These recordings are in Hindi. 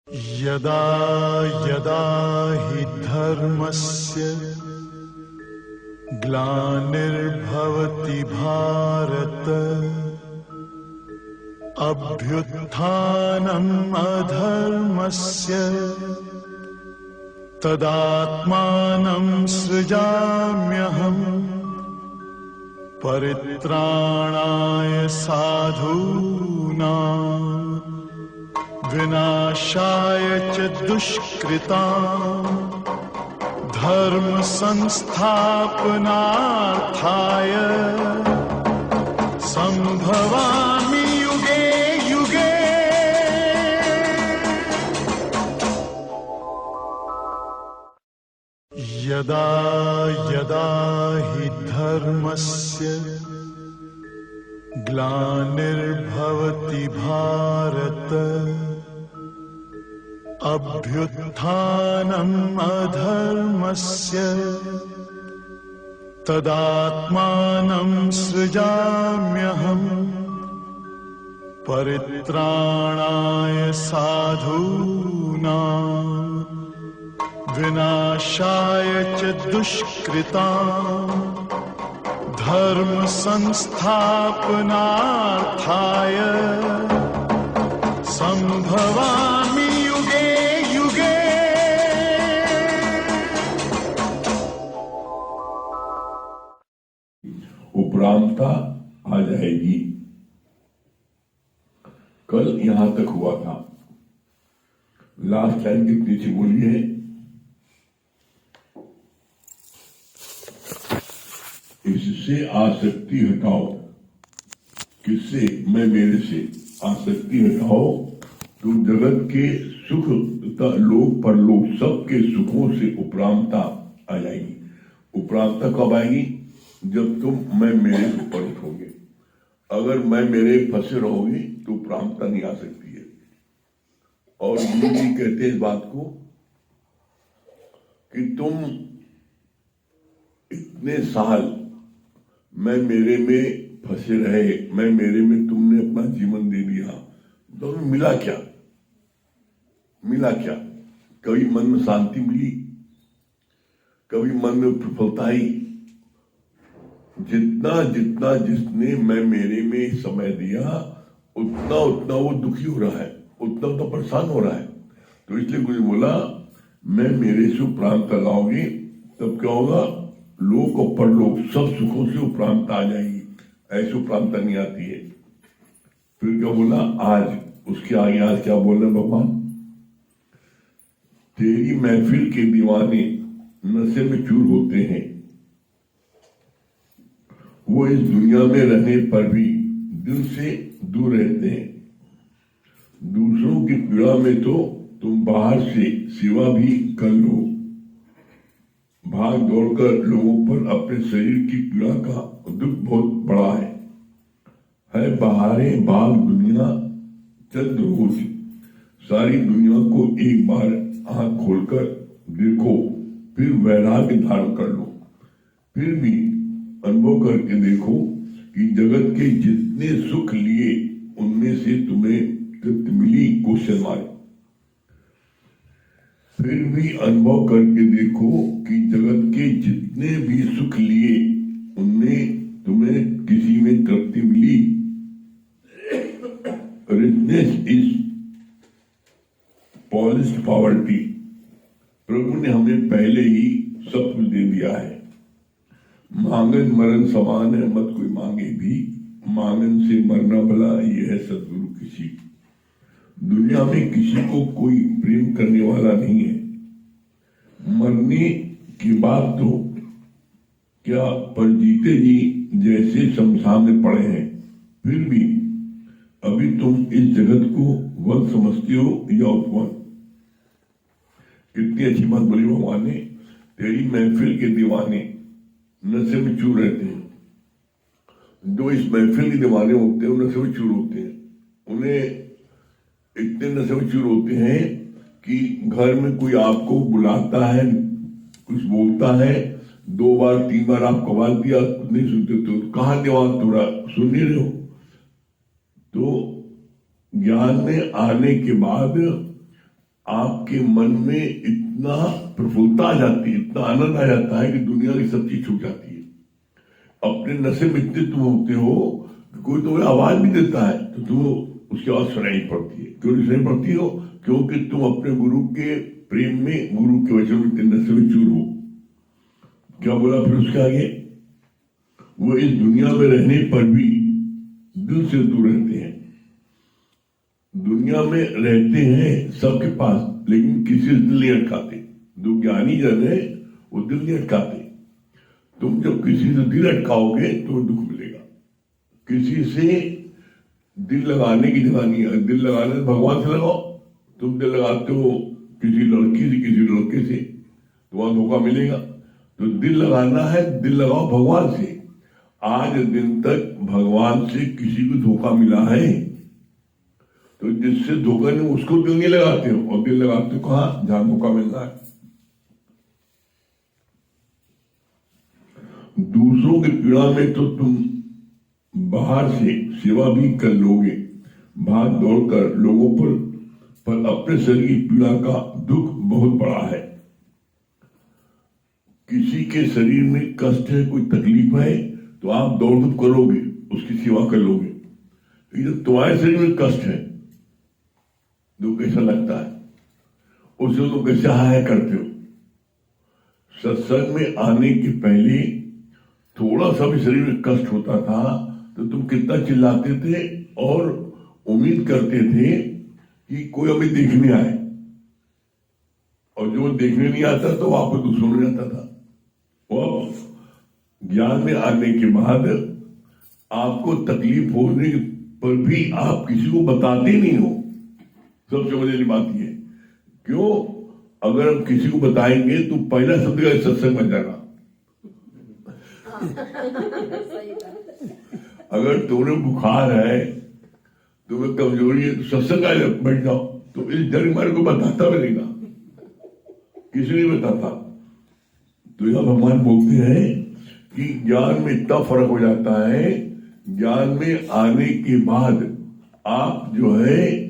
यदा यदा हि धर्मस्य ग्लानिर्भवति भारत अभ्युत्थानम् अधर्मस्य तदात्मानं सृजाम्यहम् परित्राणाय साधूनां विनाशाय च दुष्कृतां धर्म संस्थापनार्थाय संभवामि युगे युगे। यदा यदा हि धर्मस्य ग्लानिर्भवति भारत अभ्युत्थानम् अधर्मस्य तदात्मानं सृजाम्यहम् परित्राणाय साधूनां विनाशाय च दुष्कृतां धर्म संस्थापनार्थाय संभवामि युगे युगे। उपरामता आ जाएगी। कल यहां तक हुआ था। लास्ट लाइन कितनी थी बोलिए? इससे आसक्ति हटाओ। किससे? मैं मेरे से आसक्ति हटाओ तो जगत के सुख तथा लोक परलोक सबके सुखों से उपरामता आ जाएगी। उपरामता कब आएगी? जब तुम मैं मेरे से पर उठोगे। अगर मैं मेरे फंसे रहोगे तो उपरामता नहीं आ सकती है। और गुरु जी कहते हैं इस बात को कि तुम इतने साल मैं मेरे में फंसे रहे, मैं मेरे में तुमने अपना जीवन दे दिया, तो मिला क्या? मिला क्या? कभी मन में शांति मिली? कभी मन में प्रफुल्लता आई? जितना जितना जिसने मैं मेरे में समय दिया उतना उतना वो दुखी हो रहा है, उतना उतना परेशान हो रहा है। तो इसलिए गुरु बोला मैं मेरे से उपरामता लाओगे तब क्या होगा? लोक और परलोक सब सुखों से उपरामता आ जाएगी। ऐसी उपरामता नहीं आती है। फिर क्या बोला? आज उसके आगे आज क्या बोल रहे भगवान? तेरी महफिल के दीवाने नशे में चूर होते हैं, वो इस दुनिया में रहने पर भी दिल से दूर रहते हैं। दूसरों की पीड़ा में तो तुम बाहर से सेवा भी कर लो, भाग दौड़कर लोगों पर अपने शरीर की पीड़ा का दुख बहुत बड़ा है बहारे बाग दुनिया चंद रोज। सारी दुनिया को एक बार आंख खोलकर देखो, फिर वैराग्य धारण कर लो। फिर भी अनुभव करके देखो कि जगत के जितने सुख लिए उनमें से तुम्हें तृप्ति मिली? Question mark. फिर भी अनुभव करके देखो कि जगत के जितने भी सुख लिए उनमें तुम्हें किसी में तृप्ति मिली? Richness is polished poverty. प्रभु ने हमें पहले ही सब कुछ दे दिया है। मांगन मरण समान है, मत कोई मांगे भी, मांगन से मरना भला, यह है सदगुरु किसी। दुनिया में किसी को कोई प्रेम करने वाला नहीं है। मरने की बात तो क्या, पर जीते जी जैसे शमशान में पड़े हैं। फिर भी अभी तुम इस जगत को वन समझते हो या उपवन? कितनी अच्छी बात बोली भगवान ने। तेरी महफिल के दीवाने नशे में चूर रहते हैं। जो इस महफिल के दीवाने होते हैं वो नशे में चूर होते हैं। उन्हें इतने नशे में चूर होते हैं कि घर में कोई आपको बुलाता है, कुछ बोलता है, 2 बार 3 बार आप कवाल दिया नहीं सुनते तो कहाँ दिमाग थोड़ा सुन नहीं रहे हो। तो ज्ञान में आने के बाद आपके मन में इतना प्रफुल्लता आ जाती है, इतना आनंद आ जाता है कि दुनिया की सब चीज छूट जाती है। अपने नशे में इतने तुम होते हो कि कोई तुम्हें आवाज भी देता है तो तुम उसकी आवाज सुनाई पड़ती है। क्यों नहीं सुनाई पड़ती हो? क्योंकि तुम अपने गुरु के प्रेम में, गुरु के वचन में इतने नशे में चूर हो। क्या बोला फिर उसके आगे? वो इस दुनिया में रहने पर भी दिल से दूर रहते हैं। दुनिया में रहते हैं सबके पास, लेकिन किसी से दिल नहीं अटकाते। जो ज्ञानी जन है वो दिल नहीं अटकाते। तुम जब किसी से दिल अटकाओगे तो दुख मिलेगा। किसी से दिल लगाने की जगह नहीं है। दिल लगाने भगवान से लगाओ। तुम दिल लगाते हो किसी लड़की से, किसी लड़के से, तुम्हारा धोखा मिलेगा। तो दिल लगाना है, दिल लगाओ भगवान से। आज दिन तक भगवान से किसी को धोखा मिला है? तो जिससे धोखा नहीं उसको दिल नहीं लगाते हो, और दिल लगाते हो कहां? जहां धोखा मिल रहा है। दूसरों की पीड़ा में तो तुम बाहर से सेवा भी कर लोगे, भाग दौड़ कर लोगों पर अपने शरीर की पीड़ा का दुख बहुत बड़ा है। किसी के शरीर में कष्ट है, कोई तकलीफ है, तो आप दौड़ धूप करोगे, उसकी सेवा कर लोगे। जब तुम्हारे शरीर में कष्ट है तो कैसा लगता है? उसे तुम कैसे हाय करते हो? सत्संग में आने के पहले थोड़ा सा भी शरीर में कष्ट होता था तो तुम कितना चिल्लाते थे और उम्मीद करते थे कि कोई हमें देखने आए, और जो देखने नहीं आता तो वहां पर दुश्मन हो जाता था। और ज्ञान में आने के बाद आपको तकलीफ होने पर भी आप किसी को बताते नहीं हो। सबसे समझने वाली बात यह है। क्यों? अगर हम किसी को बताएंगे तो पहला शब्द का सत्संग बन जाएगा। अगर तुम्हें बुखार है, तुम्हें कमजोरी है, तो सत्संग आ बैठ जाओ। तो इस डर मारे को बताता मिलेगा, किसी नहीं बताता। तो यह भगवान बोलते हैं कि ज्ञान में इतना फर्क हो जाता है। ज्ञान में आने के बाद आप जो है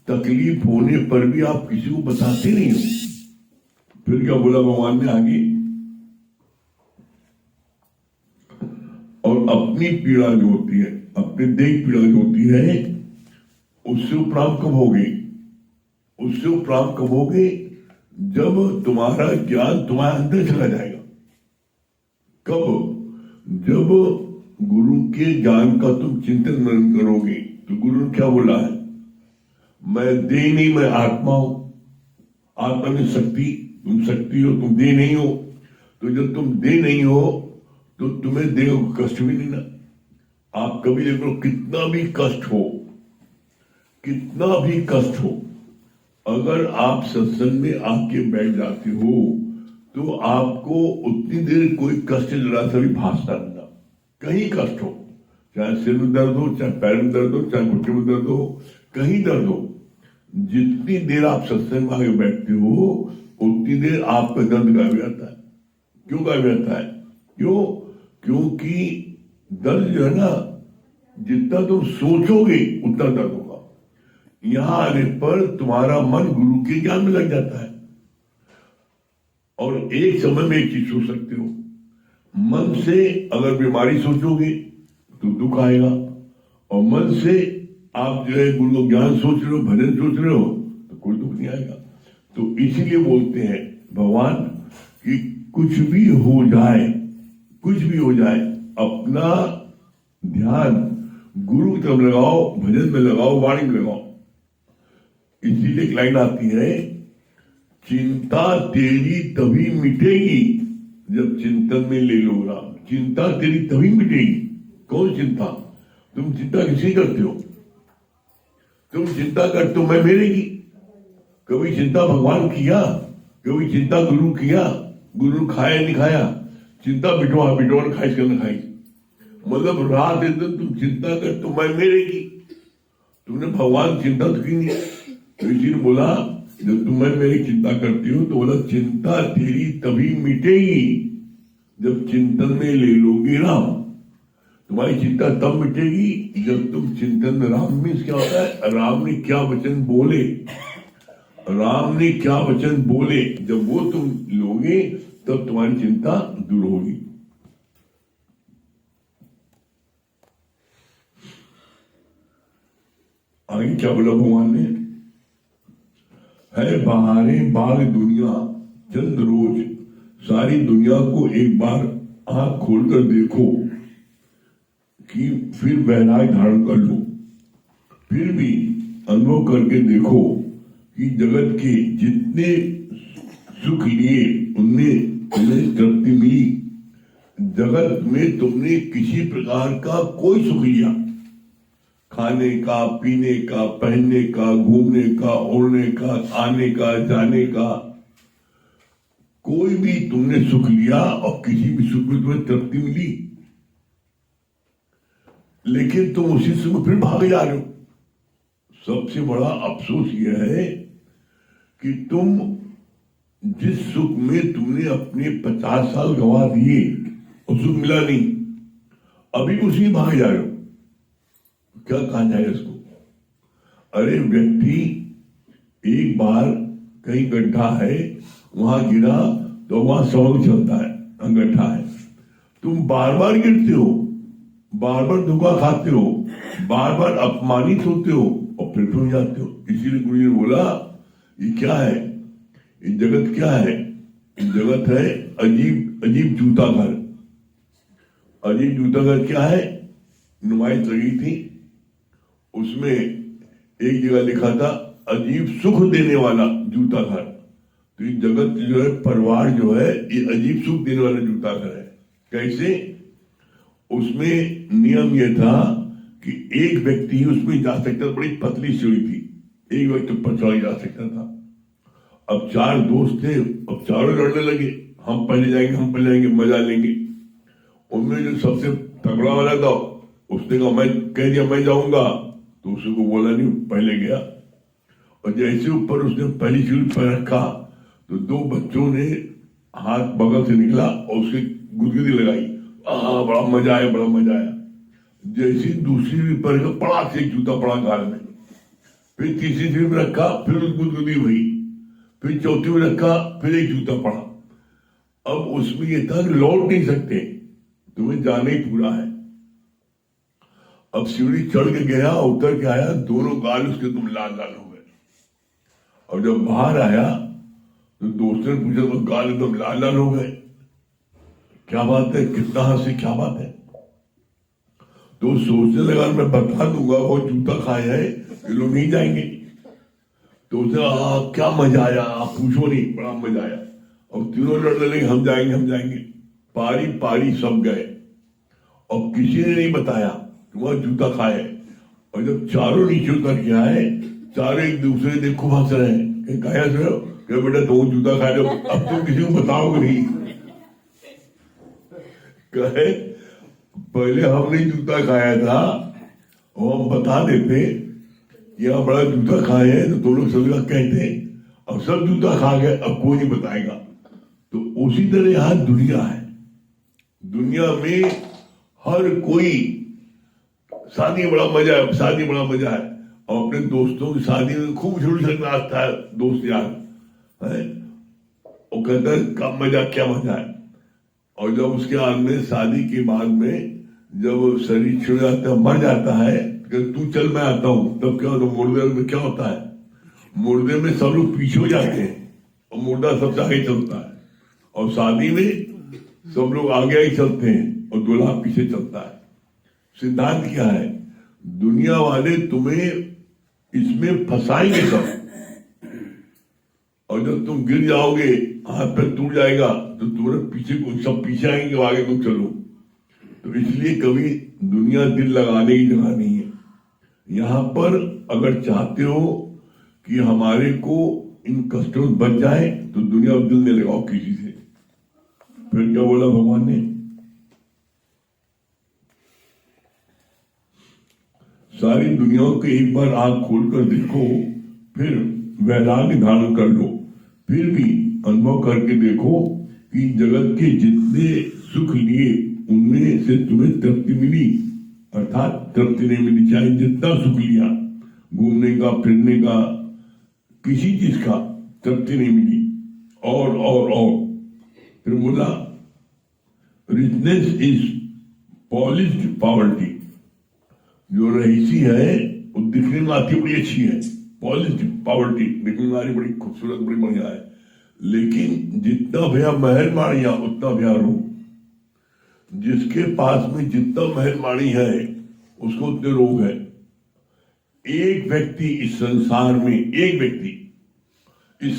तकलीफ होने पर भी आप किसी को बताते नहीं हो। फिर क्या बोला भगवान ने आगे? और अपनी पीड़ा जो होती है, अपने देह की पीड़ा जो होती है, उससे उपराम कब होगी? उससे उपराम कब होगी? जब तुम्हारा ज्ञान तुम्हारे अंदर चला जाएगा। कब? जब गुरु के ज्ञान का तुम चिंतन मनन करोगे। तो गुरु ने क्या बोला है? मैं देह नहीं, मैं आत्मा हूं। आत्मा में शक्ति, तुम शक्ति हो, तुम देह नहीं हो। तो जब तुम देह नहीं हो तो तुम्हें देह को कष्ट भी नहीं ना। आप कभी देख लो, कितना भी कष्ट हो, कितना भी कष्ट हो, अगर आप सत्संग में आके बैठ जाते हो तो आपको उतनी देर कोई कष्ट जरा सा भी भासता नहीं। कहीं कष्ट हो, चाहे सिर में दर्द हो, चाहे पैर में दर्द हो, चाहे घुटने में दर्द हो, कहीं दर्द हो, जितनी देर आप सत्संग में आगे बैठते हो उतनी देर आपका दर्द गायब जाता है। क्यों गायब जाता है? क्यों? क्योंकि दर्द जो है ना, जितना तुम सोचोगे उतना दर्द होगा। यहां आने पर तुम्हारा मन गुरु के ज्ञान में लग जाता है। और एक समय में एक चीज सोच सकते हो। मन से अगर बीमारी सोचोगे तो दुख आएगा, और मन से आप जो है गुरु ज्ञान सोच रहे हो, भजन सोच रहे हो, तो कोई दुख नहीं आएगा। तो इसीलिए बोलते हैं भगवान कि कुछ भी हो जाए, कुछ भी हो जाए, अपना ध्यान गुरु की तरफ लगाओ, भजन में लगाओ, वाणी में लगाओ। इसीलिए एक लाइन आती है, चिंता तेरी तभी मिटेगी जब चिंतन में ले लो राम। चिंता तेरी तभी मिटेगी। कौन चिंता? तुम चिंता किसी करते हो? तुम चिंता करते हो मैं मेरे की। कभी चिंता भगवान किया? कभी चिंता गुरु किया? गुरु खाया नहीं खाया? चिंता बिटवा बिटवा खाई कर खाई। मतलब रात दिन तुम चिंता करते हो मैं मेरे की। तुमने भगवान चिंता तो की नहीं। तो इसी ने बोला, जब तुम मैं मेरी चिंता करती हो तो बोला चिंता तेरी तभी मिटेगी जब चिंतन में ले लोगे राम। तुम्हारी चिंता तब मिटेगी जब तुम चिंतन में, राम मीन्स क्या होता है? राम ने क्या वचन बोले, राम ने क्या वचन बोले, जब वो तुम लोगे तब तुम्हारी चिंता दूर होगी। आगे क्या बोला भगवान ने, है बहारे बाग दुनिया चंद रोज, सारी दुनिया को एक बार आंख खोलकर देखो कि फिर वैराग्य धारण कर लो। फिर भी अनुभव करके देखो कि जगत के जितने सुख लिए उनमें तुम्हें तृप्ति मिली। जगत में तुमने किसी प्रकार का कोई सुख लिया, खाने का, पीने का, पहनने का, घूमने का, ओढ़ने का, आने का, जाने का, कोई भी तुमने सुख लिया और किसी भी सुख में तुम्हें तृप्ति मिली, लेकिन तुम उसी सुख में फिर भाग जा रहे हो। सबसे बड़ा अफसोस यह है कि तुम जिस सुख में तुमने अपने 50 साल गंवा दिए और सुख मिला नहीं, अभी उसी में भाग जा रहे हो। क्या कहा जाए इसको? अरे व्यक्ति एक बार कहीं गड्ढा है, वहां गिरा तो वहां सबक चलता है, गड्ढा है। तुम बार बार गिरते हो, बार बार धोखा खाते हो, बार बार अपमानित होते हो और फिर उठ जाते हो। इसीलिए गुरु जी ने बोला, ये क्या है, ये जगत क्या है? ये जगत है अजीब अजीब जूता घर। अजीब जूता घर क्या है? नुमाइश लगी थी, उसमें एक जगह लिखा था अजीब सुख देने वाला जूता घर। तो ये जगत जो है, परिवार जो है, ये अजीब सुख देने वाला जूता घर है। कैसे? उसमें नियम यह था कि एक व्यक्ति ही उसमें जा सकता था, बड़ी पतली सीढ़ी थी, एक व्यक्ति ऊपर चढ़ जा सकता था। अब 4 दोस्त थे, अब चारों लड़ने लगे, हम पहले जाएंगे, हम पहले जाएंगे, मजा लेंगे। उनमें जो सबसे तगड़ा वाला था, उसने कहा, मैं कह दिया मैं जाऊंगा, तो उसी को बोला नहीं, पहले गया। और जैसे ऊपर उसने पहली सीढ़ी पर रखा तो 2 बच्चों ने हाथ बगल से निकला और उसकी गुदगुदी लगाई। बड़ा मजा आया, बड़ा मजा आया। जैसे दूसरी सीढ़ी पर पड़ा से एक जूता पड़ा गाल में, फिर तीसरी सीढ़ी में रखा, फिर गुदगुदी हुई, फिर चौथी में रखा, फिर एक जूता पड़ा। अब उसमें यह था कि लौट नहीं सकते, तुम्हें जाना ही पूरा है। अब सीढ़ी चढ़ के गया, उतर के आया, दोनों गाल उसके तुम लाल लाल हो गए। और जब बाहर आया तो दोस्त ने पूछा, तो गाल एकदम लाल लाल हो गए, क्या बात है, कितना हंसी, क्या बात है? तो सोचने लगा, मैं बता दूंगा वो जूता खाए है, ये लोग नहीं जाएंगे। तो उसे क्या मजा आया, आप पूछो नहीं, बड़ा मजा आया। और तीनों लड़ने लगे, हम जाएंगे, हम जाएंगे। पारी पारी सब गए और किसी ने नहीं बताया तुम्हारा जूता खाए। और जब चारों नीचे उतर के आए, चारों एक दूसरे देखो हंस रहे हैं, क्या हंस रहे हो? क्या बेटा तुम जूता खा रहे हो, अब तुम किसी को बताओगे नहीं। कहे पहले हमने जूता खाया था और हम बता देते यहाँ बड़ा जूता खाए हैं, तो तुम लोग सब कहते, अब सब जूता खा गए, अब कोई नहीं बताएगा। तो उसी तरह यहाँ दुनिया है। दुनिया में हर कोई शादी बड़ा मजा है, शादी बड़ा मजा है, और अपने दोस्तों की शादी में खूब झूठ नाचता है दोस्त यार है, वो कहता है क्या मजा, क्या मजा है। और जब उसके बाद में शादी के बाद में जब शरीर छिड़ जाता है, मर जाता है, तू चल मैं आता हूं, तब क्या होता है? मुर्दे में क्या होता है? मुर्दे में सब लोग पीछे हो जाते हैं और मुर्दा सबसे आगे चलता है, और शादी में सब लोग आगे ही चलते हैं और दूल्हा पीछे चलता है। सिद्धांत क्या है? दुनिया वाले तुम्हें इसमें फंसाएंगे सब, और जब तुम गिर जाओगे, हाथ पैर टूट जाएगा, तो तुम्हारे पीछे सब पीछे आएंगे, आगे तुम चलो। तो इसलिए कभी दुनिया दिल लगाने की जगह नहीं है। यहाँ पर अगर चाहते हो कि हमारे को इन कष्टों से बच जाए, तो दुनिया दिल नहीं लगाओ किसी से। फिर क्या बोला भगवान ने? सारी दुनिया को एक बार आंख खोलकर देखो, फिर वैराग्य धारण कर लो। फिर भी अनुभव करके देखो कि जगत के जितने सुख लिए उनमें से तुम्हें तृप्ति मिली, अर्थात तृप्ति नहीं मिली। चाहे जितना सुख लिया, घूमने का, फिरने का, किसी चीज का तृप्ति नहीं मिली, और फिर बोला रिचनेस इज पॉलिश्ड पॉवर्टी। जो रईसी है वो दिखने में आती बड़ी अच्छी है, पॉलिश्ड पॉवर्टी दिखने में आती बड़ी खूबसूरत, बड़ी बढ़िया है, लेकिन जितना भैया महल माड़िया उतना भैया रोग। जिसके पास में जितना महल माड़ी है उसको उतने रोग है। एक व्यक्ति इस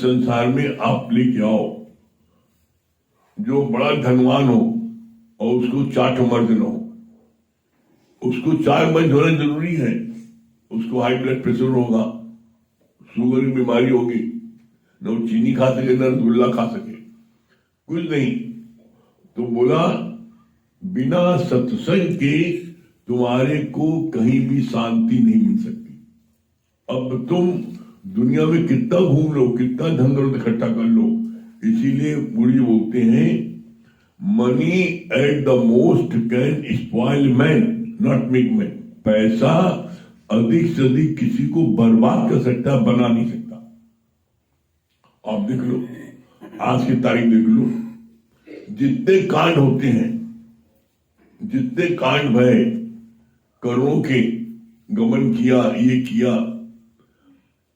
संसार में आप लेके आओ जो बड़ा धनवान हो और उसको 4 मर्द न हो। उसको 4 मर्द होना जरूरी है। उसको हाई ब्लड प्रेशर होगा, शुगर की बीमारी होगी, न वो चीनी खा सके न रसगुल्ला खा सके, कुछ नहीं। तो बोला बिना सत्संग के तुम्हारे को कहीं भी शांति नहीं मिल सकती। अब तुम दुनिया में कितना घूम लो, कितना धन दौलत इकट्ठा कर लो, इसीलिए बुढ़ी बोलते हैं money at the most can spoil man not make man. पैसा अधिक से अधिक किसी को बर्बाद कर सकता है, बना नहीं सकता। आप देख लो, आज की तारीख देख लो, जितने कांड होते हैं, जितने कांड भय, करोड़ों के गमन किया, ये किया,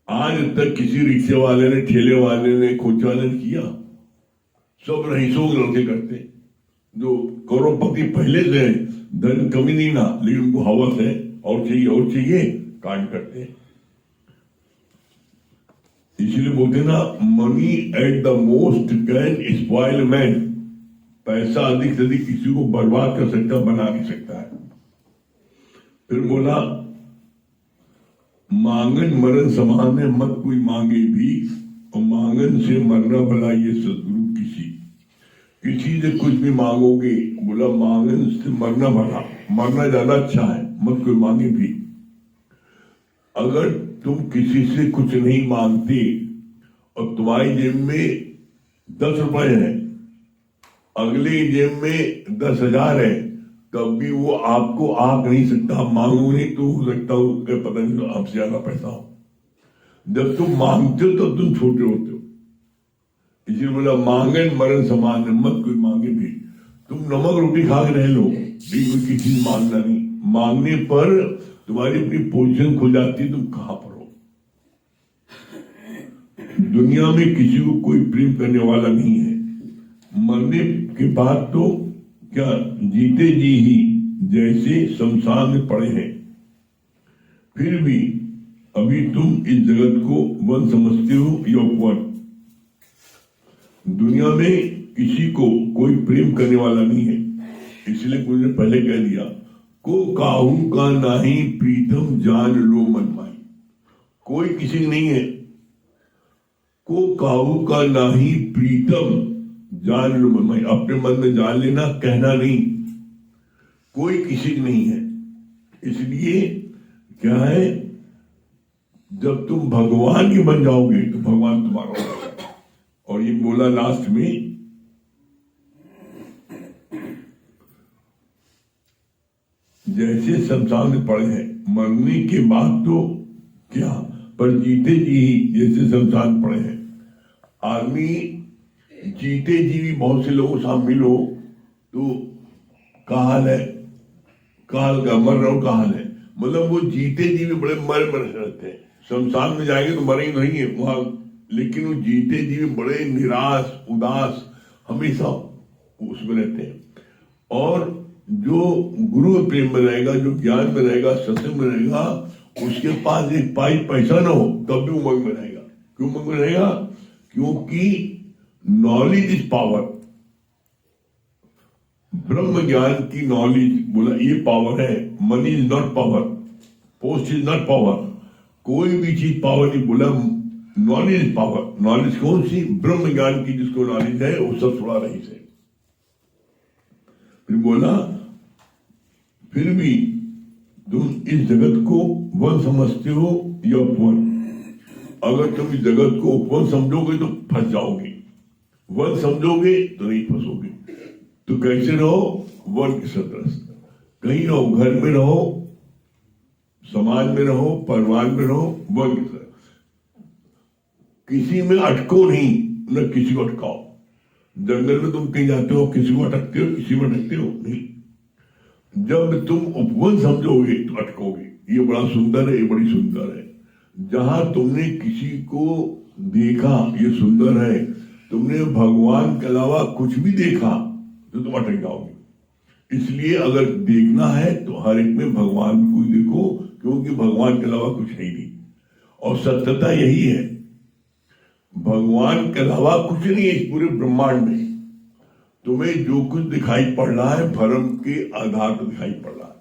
आज तक किसी रिक्शे वाले ने, ठेले वाले ने, खोचे वाले ने किया? सब रईसों के लड़के करते, जो करोड़पति पहले से धन कमी नहीं ना, लेकिन उनको हवस है और चाहिए कांड करते हैं। इसलिए बोलते ना money at the most can spoil man. पैसा अधिक से अधिक किसी को बर्बाद कर सकता, बना नहीं सकता है। फिर बोला मांगन मरण समान है, मत कोई मांगे भी, और मांगन से मरना भला ये सदगुरु किसी से कुछ भी मांगोगे, बोला मांगन से मरना भला, मरना ज्यादा अच्छा है, मत कोई मांगे भी। अगर तुम किसी से कुछ नहीं मांगते और तुम्हारी जेब में 10 रुपए है, अगले जेब में 10,000 है, तब भी वो आपको आप नहीं सकता। मांगो नहीं तो हो सकता हो पता नहीं आपसे ज्यादा पैसा हो। जब तुम मांगते हो तो तुम छोटे होते हो। इसलिए बोला मांगन मरण समान है, मत कोई मांगे भी। तुम नमक रोटी खा के रह लो, कोई किसी चीज मांगना नहीं। मांगने पर तुम्हारी अपनी पोजीशन खुल जाती है, तुम कहां पर हो। दुनिया में किसी को कोई प्रेम करने वाला नहीं है। मरने के बाद तो क्या जीते जी ही जैसे शमशान में पड़े हैं। फिर भी अभी तुम इस जगत को वन समझते हो या उपवन। दुनिया में किसी को कोई प्रेम करने वाला नहीं है। इसलिए कोई ने पहले कह दिया को काहू का नाही प्रीतम जान लो मन माई। कोई किसी नहीं है। को काहू का नाही प्रीतम जान लो मन माई। अपने मन में जान लेना, कहना नहीं। कोई किसी की नहीं है। इसलिए क्या है, जब तुम भगवान के बन जाओगे तो भगवान तुम्हारा होगा। और ये बोला लास्ट में जैसे शमशान में पड़े हैं, मरने के बाद तो क्या, पर जीते जी ही जैसे शमशान पड़े हैं। आदमी जीते जी भी बहुत से लोगों से मिलो तो का हाल है, काल का मर रहा हूं का हाल है। मतलब वो जीते जी भी बड़े मर रहते हैं। शमशान में जाएंगे तो मरेंगे नहीं है वहां, लेकिन वो जीते जी भी बड़े निराश उदास हमेशा उसमें रहते हैं। और जो गुरु प्रेम में रहेगा, जो ज्ञान में रहेगा, सत्संग में रहेगा, उसके पास एक पाई पैसा ना हो तब भी उमंग में रहेगा। क्यों उमंग में रहेगा? क्योंकि नॉलेज इज पावर। ब्रह्म ज्ञान की नॉलेज, बोला ये पावर है। Money is not power, post is not power, कोई भी चीज पावर नहीं। बोला नॉलेज इज पावर। नॉलेज कौन सी? ब्रह्म ज्ञान की जिसको नॉलेज है वो सब थोड़ा रही से। फिर बोला फिर भी तुम इस जगत को वन समझते हो या उपवन। अगर तुम इस जगत को उपवन समझोगे तो फंस जाओगे, वन समझोगे तो नहीं फंसोगे। तो कैसे रहो? वन के सदृश कहीं रहो, घर में रहो, समाज में रहो, परिवार में रहो, वन के सदृश। किसी में अटको नहीं, न किसी को अटकाओ। जंगल में तुम कहीं जाते हो, किसी को अटकते हो, किसी में अटकते हो नहीं। जब तुम उपवन समझोगे तो अटकोगे। ये बड़ा सुंदर है, ये बड़ी सुंदर है। जहां तुमने किसी को देखा ये सुंदर है, तुमने भगवान के अलावा कुछ भी देखा तो तुम अटक जाओगे। इसलिए अगर देखना है तो हर एक में भगवान को ही देखो, क्योंकि भगवान के अलावा कुछ है ही नहीं। और सत्यता यही है, भगवान के अलावा कुछ नहीं है इस पूरे ब्रह्मांड में। तुम्हें जो कुछ दिखाई पड़ रहा है भ्रम के आधार पर दिखाई पड़ रहा है।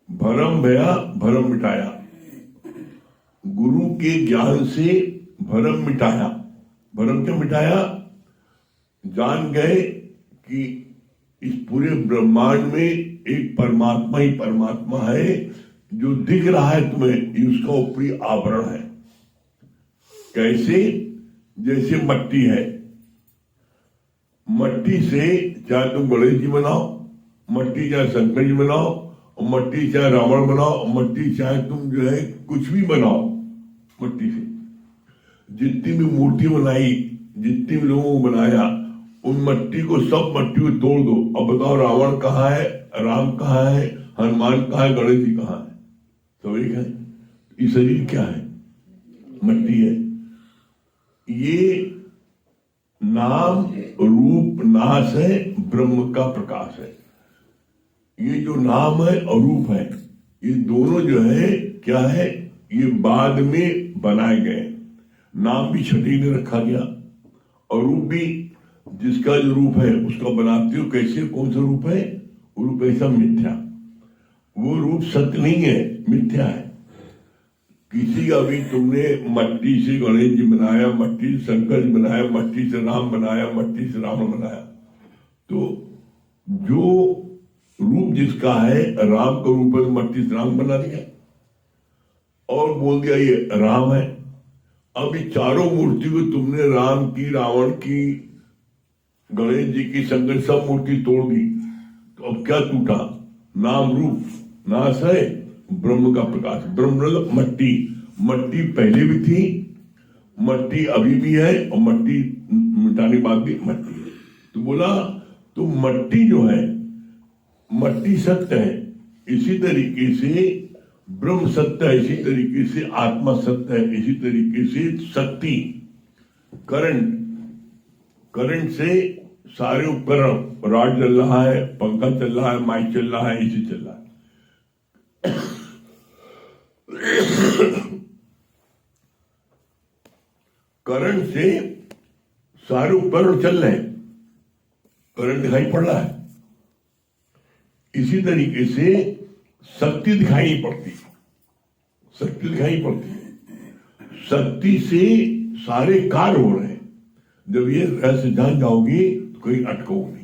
भ्रम भया भ्रम मिटाया, गुरु के ज्ञान से भ्रम मिटाया। भ्रम क्या मिटाया? जान गए कि इस पूरे ब्रह्मांड में एक परमात्मा ही परमात्मा है। जो दिख रहा है तुम्हें ये उसका ऊपरी आवरण है। कैसे? जैसे मट्टी है, मट्टी से चाहे तुम गणेश जी बनाओ, मट्टी चाहे शंकर जी बनाओ, और मट्टी चाहे रावण बनाओ, और मट्टी चाहे तुम जो है कुछ भी बनाओ, मट्टी से जितनी भी मूर्ति बनाई, जितनी भी लोगों को बनाया, उन मट्टी को, सब मट्टी को तोड़ दो। अब बताओ रावण कहाँ है, राम कहाँ है, हनुमान कहाँ है, गणेश जी कहाँ है? सब एक है। ये शरीर क्या है? मट्टी है। ये नाम रूप नाश है, ब्रह्म का प्रकाश है। ये जो नाम है और रूप है, ये दोनों जो है क्या है? ये बाद में बनाए गए। नाम भी छठी में रखा गया और रूप भी, जिसका जो रूप है उसका बनाते हो कैसे, कौन सा रूप है? वो रूप ऐसा मिथ्या, वो रूप सत्य नहीं है, मिथ्या है। किसी का भी तुमने मट्टी से गणेश जी बनाया, मट्टी से शंकर जी बनाया, मट्टी से राम बनाया, मट्टी से रावण बनाया, तो जो रूप जिसका है, राम का रूप है, मट्टी से राम बना दिया और बोल दिया ये राम है। अब ये चारों मूर्ति को तुमने राम की, रावण की, गणेश जी की, शंकर, सब मूर्ति तोड़ दी, तो अब क्या टूटा? नाम रूप नाश है, ब्रह्म का प्रकाश। ब्रह्म मट्टी, मट्टी पहले भी थी, मट्टी अभी भी है, और मट्टी मिटाने के बाद भी मट्टी है। तो बोला तो मट्टी जो है, मट्टी सत्य है, इसी तरीके से ब्रह्म सत्य है, इसी तरीके से आत्मा सत्य है, इसी तरीके से शक्ति, करंट से सारे उपकरण, रॉड चल रहा है, पंखा चल रहा है, माइक चल रहा है, एसी चल रहा है। करंट से सारे उपकरण चल रहे हैं, करंट दिखाई पड़ रहा है। इसी तरीके से शक्ति दिखाई नहीं पड़ती, शक्ति दिखाई पड़ती है। शक्ति से सारे कार्य हो रहे हैं। जब ये रहस्य जान जाओगे तो कहीं अटकोगे नहीं।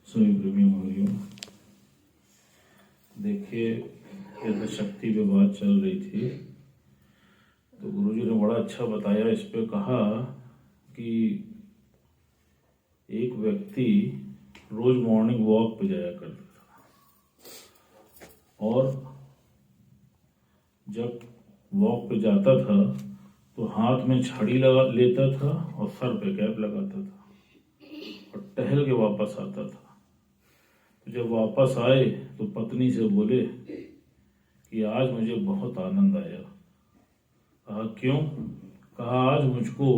सभी प्रेमी भाइयों, देखिए जैसे शक्ति पे बात चल रही थी तो गुरुजी ने बड़ा अच्छा बताया। इस पे कहा कि एक व्यक्ति रोज मॉर्निंग वॉक पे जाया करता था, और जब वॉक पे जाता था तो हाथ में छड़ी लगा लेता था और सर पे कैप लगाता था और टहल के वापस आता था। जब वापस आए तो पत्नी से बोले कि आज मुझे बहुत आनंद आया। कहा क्यों? कहा आज मुझको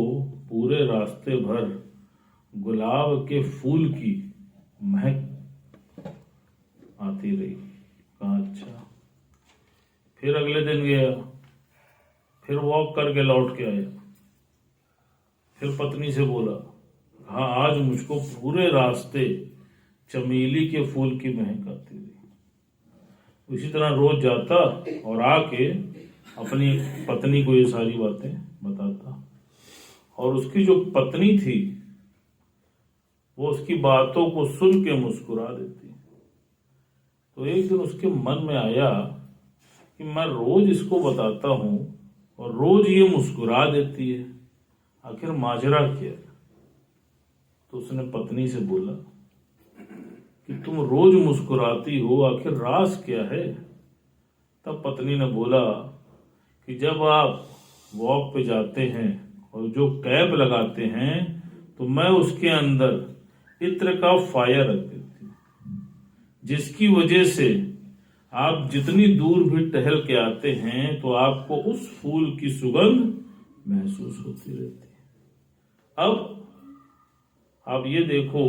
पूरे रास्ते भर गुलाब के फूल की महक आती रही। कहा अच्छा। फिर अगले दिन गया, फिर वॉक करके लौट के आया, फिर पत्नी से बोला, कहा आज मुझको पूरे रास्ते चमेली के फूल की महक आती रही। इसी तरह रोज जाता और आके अपनी पत्नी को ये सारी बातें बताता, और उसकी जो पत्नी थी वो उसकी बातों को सुन के मुस्कुरा देती है। तो एक दिन उसके मन में आया कि मैं रोज इसको बताता हूं और रोज ये मुस्कुरा देती है, आखिर माजरा क्या है। तो उसने पत्नी से बोला कि तुम रोज मुस्कुराती हो, आखिर राज क्या है। तब पत्नी ने बोला कि जब आप वॉक पे जाते हैं और जो कैप लगाते हैं तो मैं उसके अंदर इत्र का फायर रख देती हूँ, जिसकी वजह से आप जितनी दूर भी टहल के आते हैं तो आपको उस फूल की सुगंध महसूस होती रहती है। अब आप ये देखो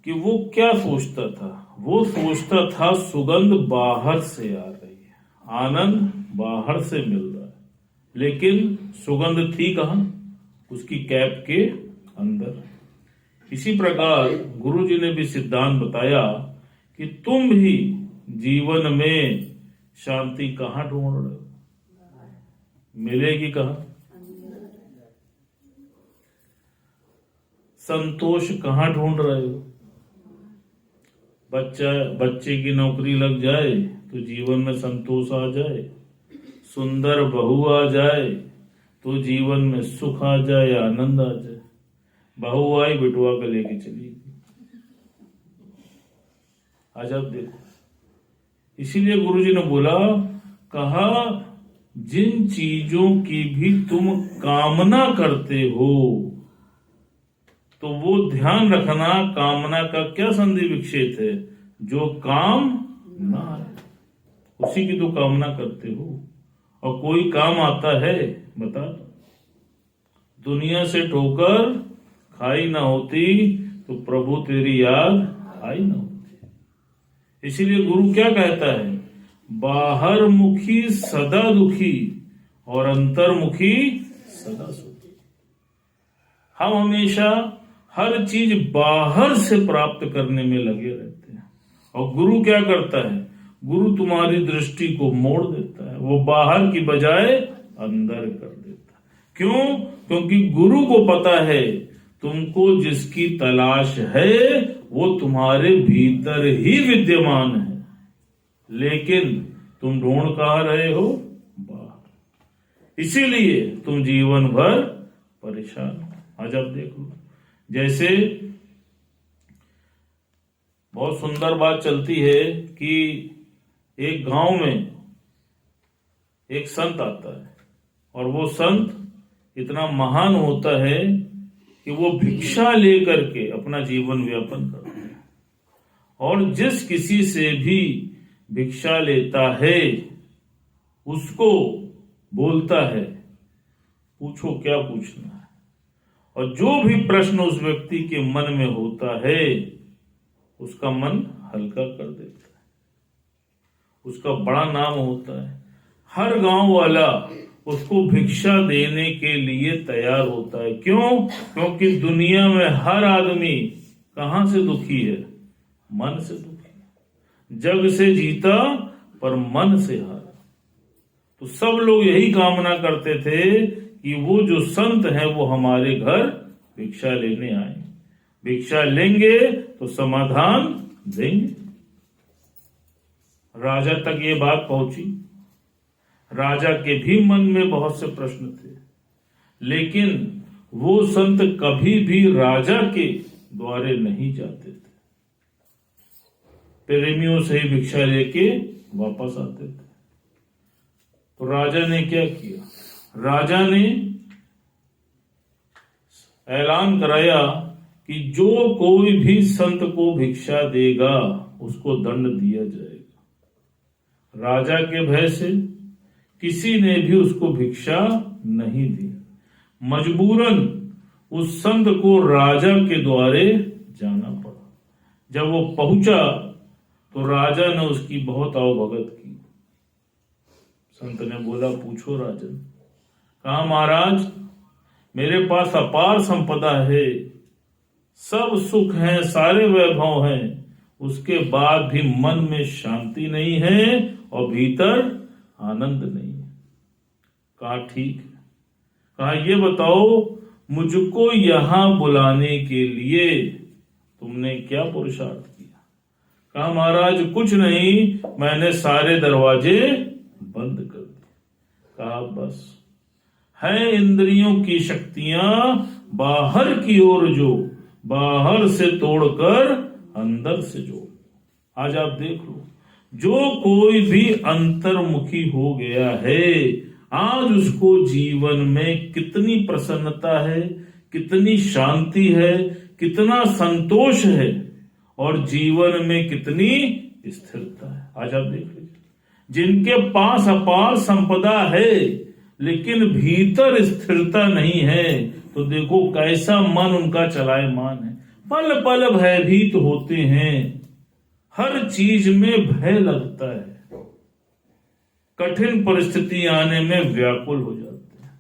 कि वो क्या सोचता था। वो सोचता था सुगंध बाहर से आ रही है, आनंद बाहर से मिल रहा है, लेकिन सुगंध थी कहाँ? उसकी कैप के अंदर। इसी प्रकार गुरुजी ने भी सिद्धांत बताया कि तुम भी जीवन में शांति कहाँ ढूंढ रहे हो? मिलेगी कहाँ? संतोष कहाँ ढूंढ रहे हो? बच्चे की नौकरी लग जाए तो जीवन में संतोष आ जाए, सुंदर बहू आ जाए तो जीवन में सुख आ जाए, आनंद आ जाए। बहू आई, बिटुआ का लेके चली गई। आज आप देखो, इसीलिए गुरुजी ने बोला, कहा जिन चीजों की भी तुम कामना करते हो तो वो ध्यान रखना, कामना का क्या संधि विक्षेप है? जो काम ना है उसी की तो कामना करते हो। और कोई काम आता है बता दो, दुनिया से ठोकर खाई ना होती तो प्रभु तेरी याद आई ना होती। इसीलिए गुरु क्या कहता है? बाहर मुखी सदा दुखी और अंतर्मुखी सदा सुखी। हम हमेशा हर चीज बाहर से प्राप्त करने में लगे रहते हैं, और गुरु क्या करता है? गुरु तुम्हारी दृष्टि को मोड़ देता है, वो बाहर की बजाय अंदर कर देता है। क्यों? क्योंकि गुरु को पता है तुमको जिसकी तलाश है वो तुम्हारे भीतर ही विद्यमान है, लेकिन तुम ढूंढ कहाँ रहे हो? बाहर। इसीलिए तुम जीवन भर परेशान हो। आज आप देख लो, जैसे बहुत सुंदर बात चलती है कि एक गांव में एक संत आता है, और वो संत इतना महान होता है कि वो भिक्षा लेकर के अपना जीवन व्यापन करता है, और जिस किसी से भी भिक्षा लेता है उसको बोलता है पूछो क्या पूछना है, और जो भी प्रश्न उस व्यक्ति के मन में होता है उसका मन हल्का कर देता है, उसका बड़ा नाम होता है। हर गांव वाला उसको भिक्षा देने के लिए तैयार होता है। क्यों? क्योंकि दुनिया में हर आदमी कहां से दुखी है? मन से दुखी है। जग से जीता पर मन से हारा। तो सब लोग यही कामना करते थे कि वो जो संत है वो हमारे घर भिक्षा लेने आए, भिक्षा लेंगे तो समाधान देंगे। राजा तक ये बात पहुंची। राजा के भी मन में बहुत से प्रश्न थे, लेकिन वो संत कभी भी राजा के द्वारे नहीं जाते थे, प्रेमियों से ही भिक्षा लेके वापस आते थे। तो राजा ने क्या किया? राजा ने ऐलान कराया कि जो कोई भी संत को भिक्षा देगा उसको दंड दिया जाएगा। राजा के भय से किसी ने भी उसको भिक्षा नहीं दी। मजबूरन उस संत को राजा के द्वारे जाना पड़ा। जब वो पहुंचा तो राजा ने उसकी बहुत आवभगत की। संत ने बोला, पूछो राजन। कहा, महाराज मेरे पास अपार संपदा है, सब सुख है, सारे वैभव हैं, उसके बाद भी मन में शांति नहीं है और भीतर आनंद नहीं है। कहा ठीक है। कहा ये बताओ, मुझको यहां बुलाने के लिए तुमने क्या पुरुषार्थ किया? कहा महाराज कुछ नहीं, मैंने सारे दरवाजे बंद कर दिए। कहा बस है इंद्रियों की शक्तियां बाहर की ओर जो, बाहर से तोड़कर अंदर से जोड़। आज आप देख लो, जो कोई भी अंतर्मुखी हो गया है, आज उसको जीवन में कितनी प्रसन्नता है, कितनी शांति है, कितना संतोष है और जीवन में कितनी स्थिरता है। आज आप देख लीजिए, जिनके पास अपार संपदा है लेकिन भीतर स्थिरता नहीं है, तो देखो कैसा मन उनका चलायमान है। पल पल भयभीत होते हैं, हर चीज में भय लगता है, कठिन परिस्थिति आने में व्याकुल हो जाते हैं।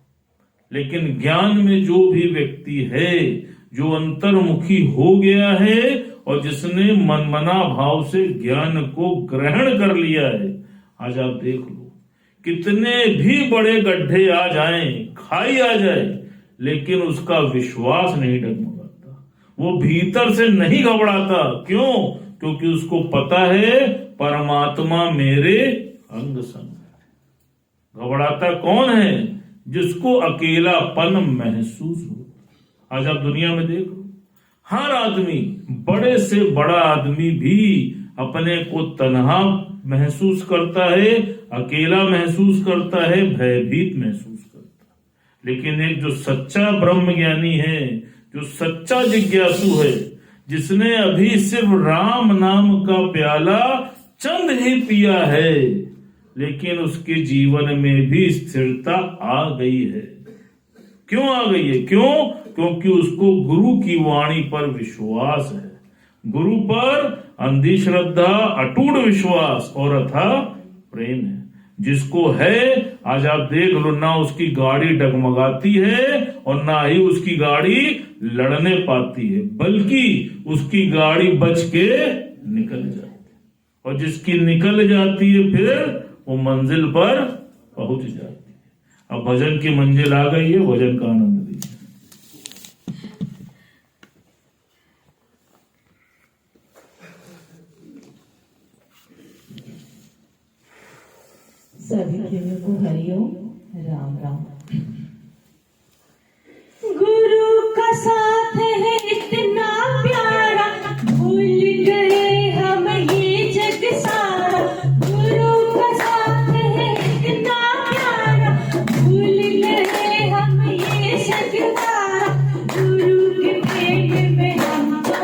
लेकिन ज्ञान में जो भी व्यक्ति है, जो अंतर्मुखी हो गया है और जिसने मनमना भाव से ज्ञान को ग्रहण कर लिया है, आज आप देख लो कितने भी बड़े गड्ढे आ जाएं, खाई आ जाए, लेकिन उसका विश्वास नहीं डगमगाता, वो भीतर से नहीं घबराता। क्यों? क्योंकि उसको पता है परमात्मा मेरे अंग संग है। घबराता कौन है? जिसको अकेलापन महसूस हो। आज आप दुनिया में देख लो, हर आदमी, बड़े से बड़ा आदमी भी अपने को तन्हा महसूस करता है, अकेला महसूस करता है, भयभीत महसूस करता है। लेकिन एक जो सच्चा ब्रह्म ज्ञानी है, जो सच्चा जिज्ञासु है, जिसने अभी सिर्फ राम नाम का प्याला चंद ही पिया है, लेकिन उसके जीवन में भी स्थिरता आ गई है। क्यों आ गई है? क्यों? क्योंकि उसको गुरु की वाणी पर विश्वास है, गुरु पर अंधी श्रद्धा, अटूट विश्वास और अथाह प्रेम है। जिसको है, आज आप देख लो, ना उसकी गाड़ी डगमगाती है और ना ही उसकी गाड़ी लड़ने पाती है, बल्कि उसकी गाड़ी बच के निकल जाती है। और जिसकी निकल जाती है, फिर वो मंजिल पर पहुंच जाती है। अब भजन की मंजिल आ गई है, भजन का आनंद लीजिए। सभी प्रेमियों को हरिओम, राम राम। गुरु का साथ है इतना प्यारा, भूल गए हम ये जग सारा। गुरु का साथ है इतना प्यारा, भूल गए हम ये जग सारा। गुरु के प्रेम में हम तो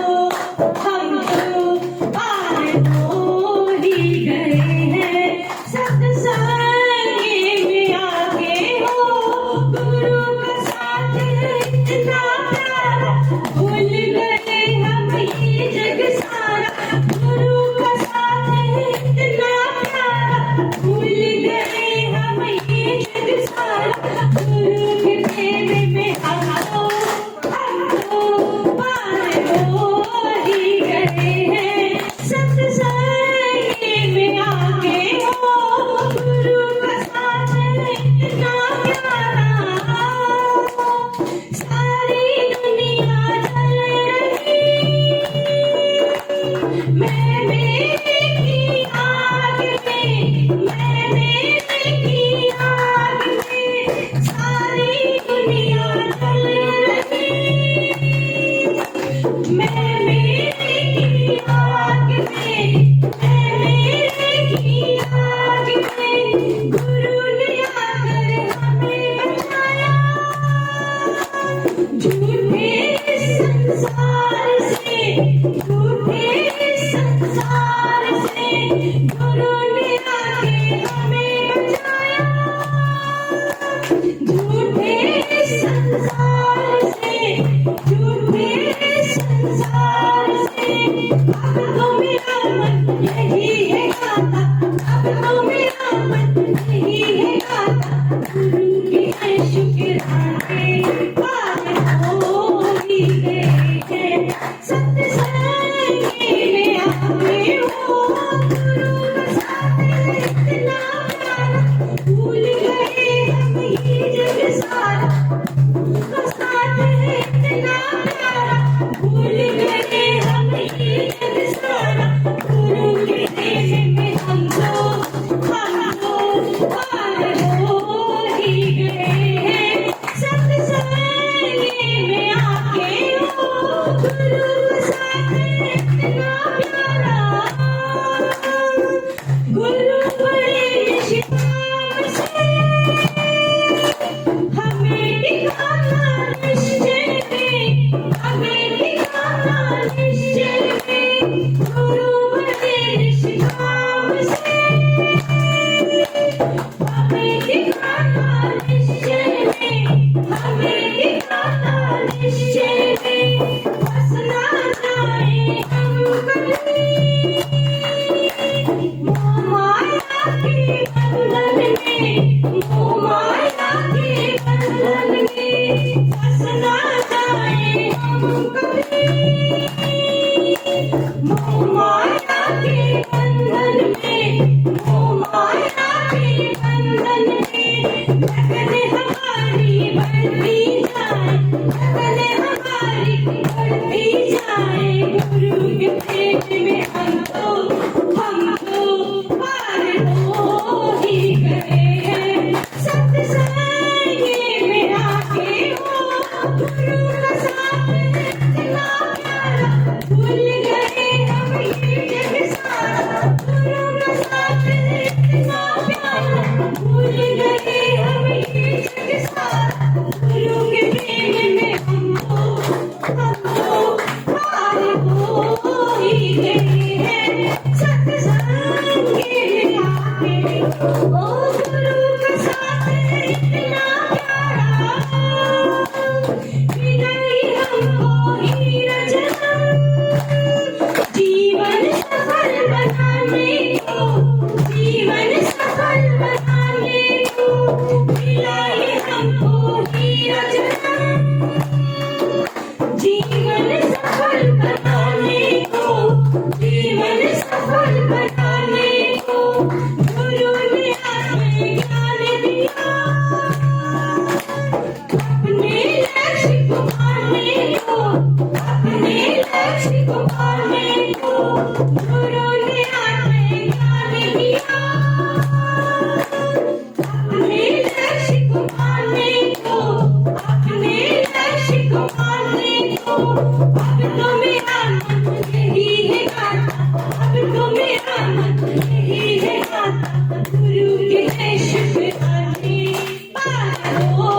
पार हो ही गए हैं। सत्संग में आगे हो, गुरु का साथ है इतना प्यारा, भूल गए हम ये जग सारा। गुरु का साथ है इतना प्यारा, भूल गए हम ये जग सारा। गुरु के प्रेम में हम तो पार हो ही गए हैं। सत्संग में आगे हो, गुरु का साथ है इतना प्यारा। सारी दुनिया चल रही, मैं मेरे की आग में, मैं मेरे की आग में। सारी दुनिया चल रही, मैं मेरे की आग में, मैं मेरे की आग में। गुरु ने आकर हमें बचाया, झूठे संसार से, झूठे संसार से। गुरु ने आके हमें बचाया, झूठे संसार से, झूठे संसार से। अब तो मेरा मन यही है गाता, अब तो मेरा मन यही है गाता। गुरु के शुक्राने पार हो ही गए हैं। सत्संग में आगे हो, गुरु का साथ है इतना प्यारा, भूल गए हम ये जग सारा। का साथ है लक्ष्य को पाने को गुरु ने आत्मज्ञान दिया। अपने लक्ष्य को पाने को, अपने लक्ष्य को पाने को, अब तो मेरा मन यही है गाता, अब तो मेरा मन यही है गाता, गुरु के शुक्राने पार हो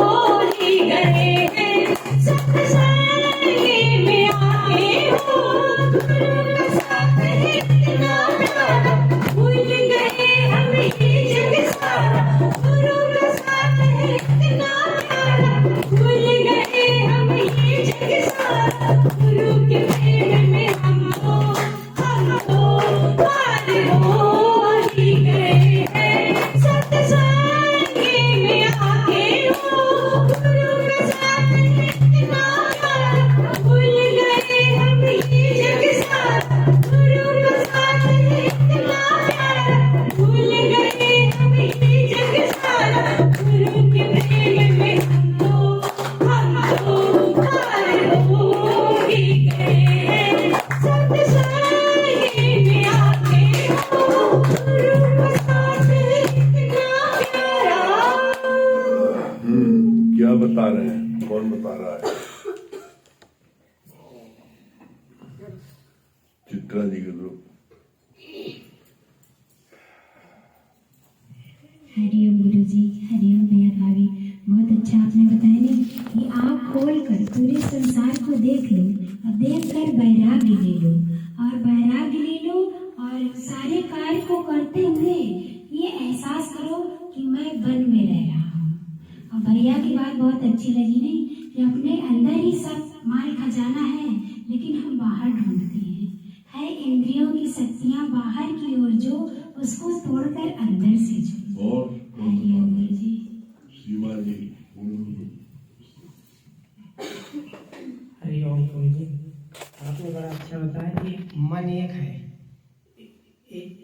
ही गए हैं सत्संगी में आके हो, गुरु का साथ है इतना प्यारा, भूल गए हम ये जग सारा, गुरु का साथ है इतना प्यारा, भूल गए हम ये जग सारा, गुरु के प्रेम में हम तो पार हो ही गए हैं सत्संगी में आके हो, गुरु का साथ है इतना प्यारा, भूल गए हम ये जग सारा, गुरु का साथ है इतना प्यारा, भूल गए हम ये जग सारा, गुरु के प्रेम में हम तो पार हो ही गए हैं सत्संगी में आके हो, गुरु का साथ है इतना प्यारा। क्या बता रहे हैं? कौन बता रहा है? चित्रा जी के लोग। हरिओम गुरु जी, हरिओम भैया भाभी, बहुत अच्छा आपने बताया नहीं कि आँख खोल कर पूरे संसार को देख लो और देख कर वैराग्य ले लो, और वैराग्य ले लो और सारे कार्य को करते हुए ये एहसास करो कि मैं वन में रह रहा हूँ। और भैया की बात बहुत अच्छी लगी नहीं कि अपने अंदर ही सब माल खजाना है, लेकिन हम बाहर ढूंढते हैं। है इंद्रियों की शक्तियाँ बाहर की ओर जो, उसको तोड़कर अंदर से जो। और हरिओम गुरु जी। सीमा जी। हरिओम गुरु जी, आपने बड़ा अच्छा बताया कि मन एक है,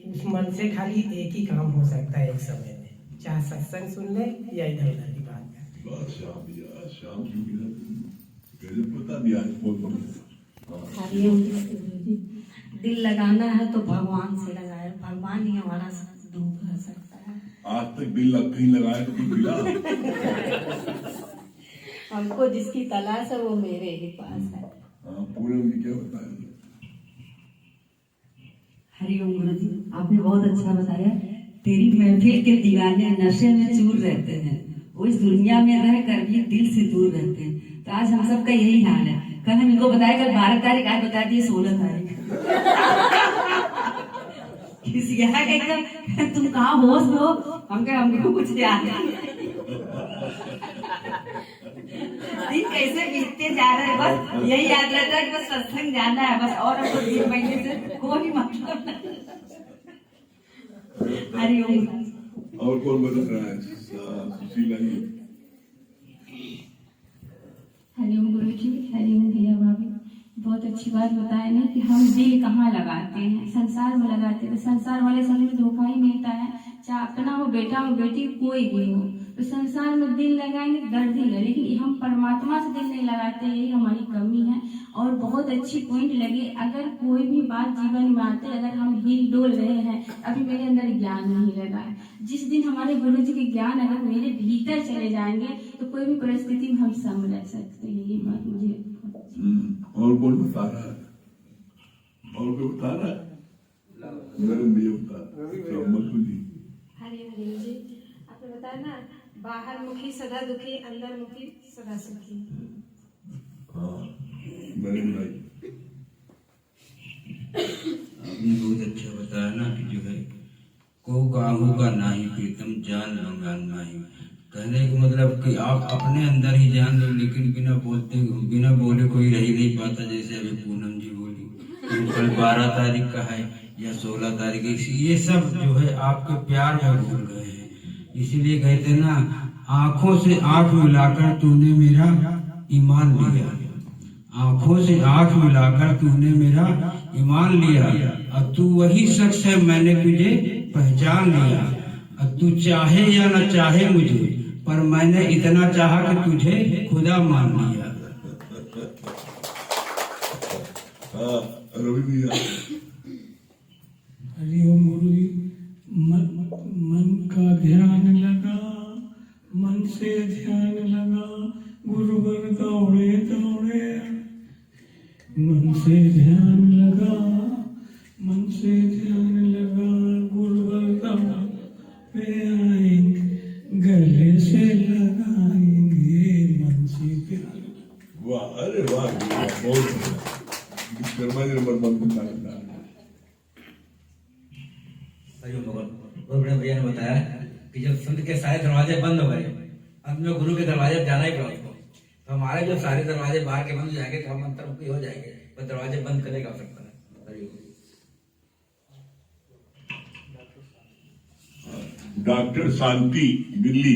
उस मन से खाली एक ही काम हो सकता है एक समय में, चाहे सत्संग सुन ले या इधर उधर की बात कर। बस शाम की गजब बता दिया आज फोन पर। हरिओम गुरु जी, दिल लगाना है तो भगवान से लगाए, भगवान ही हमारा दुख कर सकता है। आज तक दिल कहीं लगाया तो कुछ मिला? हमको जिसकी तलाश है वो मेरे ही पास है। हाँ, पूनम जी क्या बताएंगे? हरिओम गुरु जी, आपने बहुत अच्छा बताया। तेरी महफिल के दीवाने नशे में चूर रहते हैं, वो इस दुनिया में रह कर भी दिल से दूर रहते हैं। तो आज हम सबका यही हाल है। कल हम इनको बताया कल 12 तारीख, आज बता दिए 16 तारीख। किसी यहाँ के एकदम तुम कहाँ होश में हो, हमको कुछ याद नहीं। दिन कैसे बीतते जा रहे हैं, बस यही याद रहता है कि बस सत्संग जाना है बस, और हमको 3 महीने से कोई मतलब नहीं। हरिओम। और कौन बता रहा है? सुशीला जी। हरिओम गुरु जी, हरिओम भैया भाभी, बहुत अच्छी बात बताया ना कि हम दिल कहाँ लगाते हैं, संसार में लगाते हैं। तो संसार वाले समय में धोखा ही मिलता है, चाहे अपना हो, बेटा हो, बेटी, कोई भी हो। तो संसार में दिल लगाएंगे दर्द ही है, लेकिन हम परमात्मा से दिल नहीं लगाते, यही हमारी कमी है। और बहुत अच्छी पॉइंट लगी, अगर कोई भी बात जीवन में आते, अगर हम हिल डोल रहे हैं, अभी मेरे अंदर ज्ञान नहीं लगा है, जिस दिन हमारे गुरु जी के ज्ञान अगर मेरे भीतर चले जाएंगे तो कोई भी परिस्थिति में हम सम रह सकते हैं। ये बात मुझे और कौन बता रहा है? और कोई बता रहा है? मेरे नहीं बता। मधु जी। हरिओम जी, आपने बताया ना, बाहर मुखी सदा दुखी, अंदर मुखी सदा सुखी। हाँ, मेरे भाई। आपने बहुत अच्छा बताया ना कि जो है को काहू का नाही प्रीतम जान लंगान नाही। कहने का मतलब कि आप अपने अंदर ही जान लो, लेकिन बिना बोले कोई रह ही नहीं पाता। जैसे अभी पूनम जी बोली तो कल 12 तारीख का है या 16 तारीख, ये सब जो है आपके प्यार में भूल गए हैं। इसीलिए कहते ना, आंखों से आंख मिलाकर तूने मेरा ईमान लिया, आंखों से आंख मिलाकर तूने मेरा ईमान लिया। अब तू वही शख्स है, मैंने तुझे पहचान लिया। अब तू चाहे या न चाहे मुझे, पर मैंने इतना चाहा कि तुझे खुदा मान लिया। हाँ रवि भैया। हरिओम गुरु जी। मन का ध्यान लगा, मन से ध्यान लगा, गुरुवर दौड़े दौड़े। मन से ध्यान लगा, मन से ध्यान लगा, गुरुवर दौड़े आएंगे, गले से लगाएंगे, मन से ध्यान। वाह, अरे वाह, बहुत शर्मा जी नंबर 1 बता रहा। बड़े भैया ने बताया कि जब संत के सारे दरवाजे बंद हो गए, अंत में गुरु के दरवाजे जाना ही पड़ा उसको। तो हमारे जो सारे दरवाजे बाहर के बंद हो जाएंगे तो हम अंतर्मुखी हो जाएंगे, पर दरवाजे बंद करने का आवश्यकता है। डॉक्टर शांति दिल्ली।